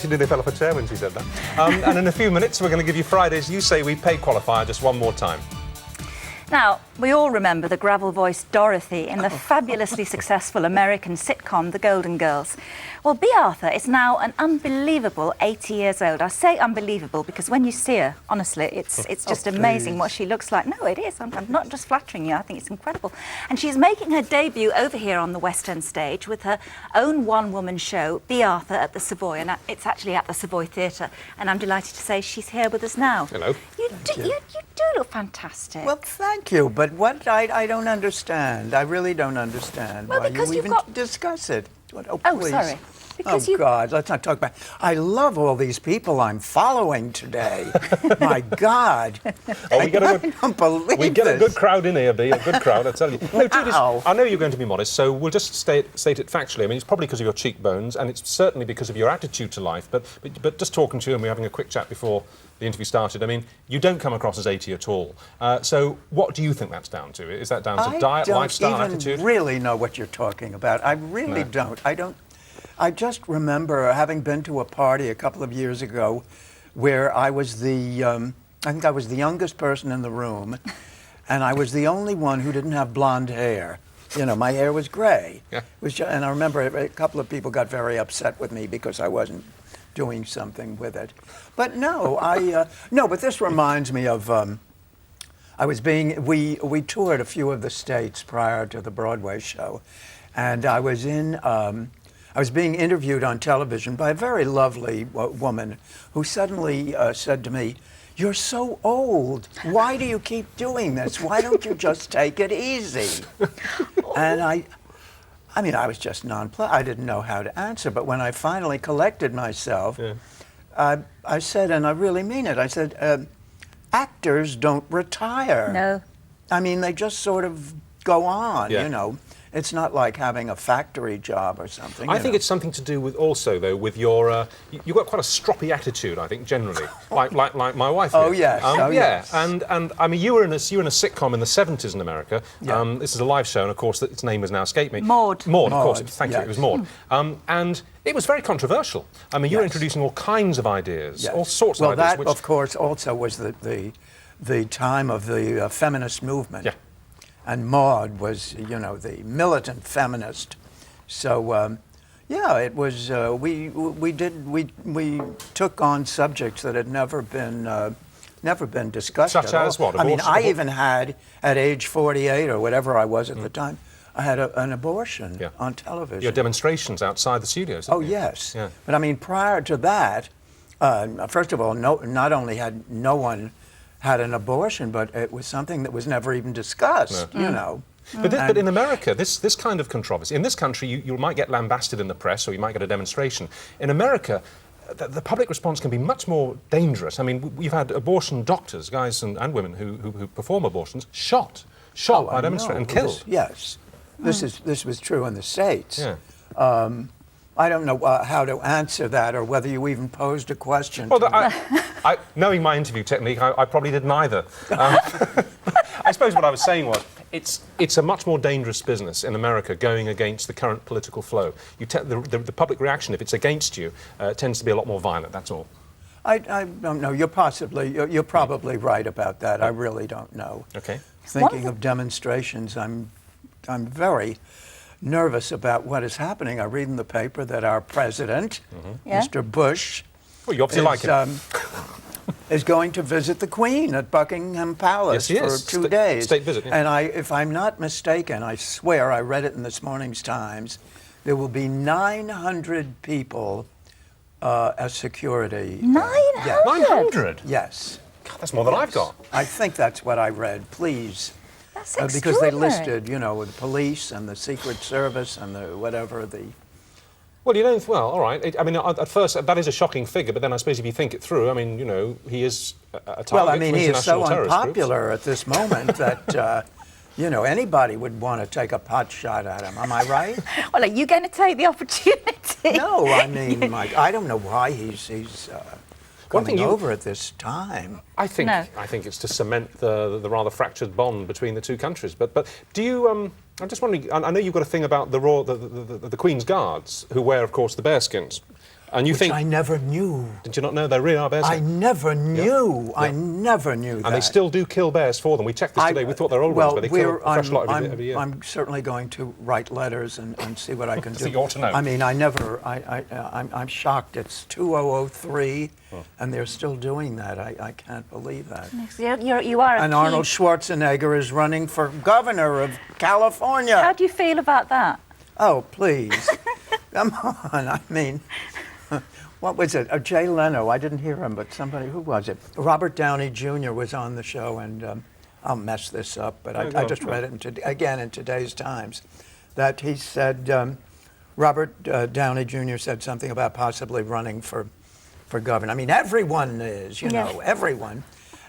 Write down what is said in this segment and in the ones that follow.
She nearly fell off a chair when she said that. And in a few minutes, we're going to give you Friday's You Say We Pay qualifier just one more time. Now, we all remember the gravel-voiced Dorothy in the fabulously successful American sitcom The Golden Girls. Well, Bea Arthur is now an unbelievable 80 years old. I say unbelievable because when you see her, honestly, it's just amazing what she looks like. No, it is. I'm not just flattering you. I think it's incredible. And she's making her debut over here on the West End stage with her own one-woman show, Bea Arthur at the Savoy, and it's actually at the Savoy Theatre. And I'm delighted to say she's here with us now. Hello. You do look fantastic. Well, thank you, but what I don't understand. I really don't understand Well, why because you you've even got- discuss it. Oh, please. sorry. Because Oh, God, let's not talk about... I love all these people I'm following today. My God. Oh, I don't believe we get a this. good crowd in here, Bea, a good crowd, I tell you. No, Judy, Wow. I know you're going to be modest, so we'll just state it factually. I mean, it's probably because of your cheekbones, and it's certainly because of your attitude to life, but just talking to you, and we're having a quick chat before the interview started, I mean, you don't come across as 80 at all. So what do you think that's down to? Is that down to diet, lifestyle, attitude? I don't even really know what you're talking about. I really don't. I just remember having been to a party a couple of years ago where I was I think I was the youngest person in the room, and I was the only one who didn't have blonde hair. You know, my hair was gray. Yeah. And I remember a couple of people got very upset with me because I wasn't doing something with it. But no, no, but this reminds me of, we toured a few of the states prior to the Broadway show, and I was being interviewed on television by a very lovely woman who suddenly said to me, "You're so old. Why do you keep doing this? Why don't you just take it easy?" And I mean, I was just nonplussed. I didn't know how to answer. But when I finally collected myself, I said, and I really mean it, I said, actors don't retire. No. I mean, they just sort of go on, Yeah. you know. It's not like having a factory job or something. I think it's something to do with also, though, with your... you've got quite a stroppy attitude, I think, generally, like my wife. Oh, here. yes. Oh, yeah. yes. And I mean, you were in a sitcom in the 70s in America. Yeah. This is a live show, and of course, its name has now escaped me. Maude. Maude, of course. Maude, Thank you. yes. It was Maude. And it was very controversial. I mean, you were Yes. introducing all kinds of ideas, Yes. all sorts well, of ideas. that, of course, also was the time of the feminist movement. Yeah. And Maude was, you know, the militant feminist. So, yeah, it was. We took on subjects that had never been discussed. Such at all. as what? I mean, I Abortion? even had at age 48 or whatever I was at the time, I had an abortion on television. Your demonstrations outside the studios. Oh didn't you? yes. Yeah. But I mean, prior to that, first of all, not only had no one had an abortion, but it was something that was never even discussed, you know. But in America, this kind of controversy, in this country, you might get lambasted in the press or you might get a demonstration. In America, the public response can be much more dangerous. I mean, we've had abortion doctors, guys and women who perform abortions, shot by demonstrators and killed. Yes. This was true in the States. Yeah. I don't know how to answer that or whether you even posed a question. Well, to me. knowing my interview technique, I probably did neither. I suppose what I was saying was, it's a much more dangerous business in America going against the current political flow. The public reaction, if it's against you, tends to be a lot more violent, that's all. I don't know. You're probably right about that. I really don't know. Okay. Thinking of demonstrations, I'm very nervous about what is happening. I read in the paper that our president, Mr. Bush, Well, you obviously like him. Is going to visit the Queen at Buckingham Palace Yes, he for is. 2 days. State visit, yeah. And if I'm not mistaken, I swear I read it in this morning's Times, there will be 900 people as security. 900? 900? Yes. God, that's more than I've got. I think that's what I read. Please. That's Because they extraordinary. listed, you know, the police and the Secret Service and the whatever the... Well, you don't... Well, all right. I mean, at first, that is a shocking figure, but then I suppose if you think it through, I mean, you know, he is a target Well, I mean, for he is so international terrorist unpopular at this moment that, you know, anybody would want to take a pot shot at him. Am I right? Well, are you going to take the opportunity? No, I mean, Mike, I don't know why he's coming over at this time. I think it's to cement the rather fractured bond between the two countries. But do you? I'm just wondering. I know you've got a thing about the Queen's Guards, who wear, of course, the bearskins. And you which think... I never knew. Did you not know they really are bears? I never knew. I never knew that. And they still do kill bears for them. We checked this today. We thought they're old ones, but they kill a fresh lot every year. I'm certainly going to write letters and see what I can do. So you ought to know. I mean, I'm shocked. It's 2003, and they're still doing that. I can't believe that. You are a And key- Arnold Schwarzenegger is running for governor of California. How do you feel about that? Oh, please. Come on. I mean, what was it? Jay Leno. I didn't hear him, but somebody, who was it? Robert Downey Jr. was on the show, and I'll mess this up, but I just read it again in today's Times, that he said, Robert Downey Jr. said something about possibly running for governor. I mean, everyone is, you know, everyone.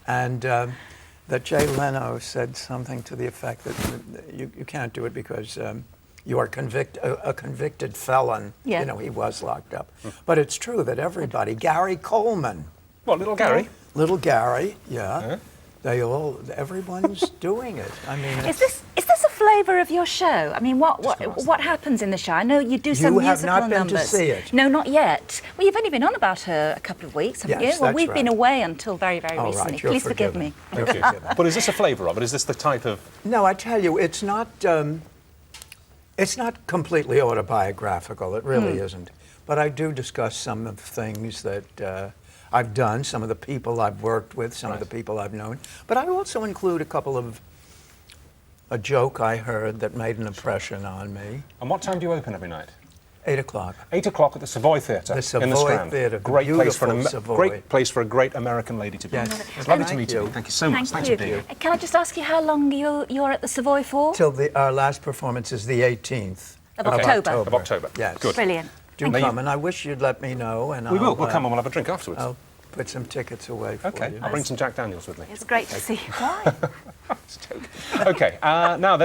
And that Jay Leno said something to the effect that you can't do it because you are a convicted felon. Yeah. You know, he was locked up. But it's true that everybody, Gary Coleman. What, little Gary? Little Gary, yeah. Everyone's doing it. I mean, Is this a flavour of your show? I mean, what happens in the show? I know you do some You have musical not been numbers. to see it. No, not yet. Well, you've only been on about her a couple of weeks, haven't Yes, you? Well, that's we've been right. away until very, very All recently. right, you're Please forgive forgiven. me. Thank you. But is this a flavour of it? Is this the type of... no, I tell you, it's not completely autobiographical. It really isn't. But I do discuss some of the things that I've done, some of the people I've worked with, some of the people I've known. But I also include a joke I heard that made an impression on me. And what time do you open every night? 8 o'clock. 8 o'clock at the Savoy Theatre The Savoy in the Strand. Theatre, the Great place for beautiful Savoy. great place for a great American lady to be. Yes. It's lovely to Thank meet you. you. Thank you so much. Thanks for being here. Can I just ask you how long you're at the Savoy for? Till our last performance is the 18th Of October. Of October. Yes. Good. Brilliant. Do Thank come, you. and I wish you'd let me know. And We will. We'll come and we'll have a drink afterwards. I'll put some tickets away for Okay. you. I'll bring some Jack Daniels with me. It's great to see you. Why? Okay. Now there's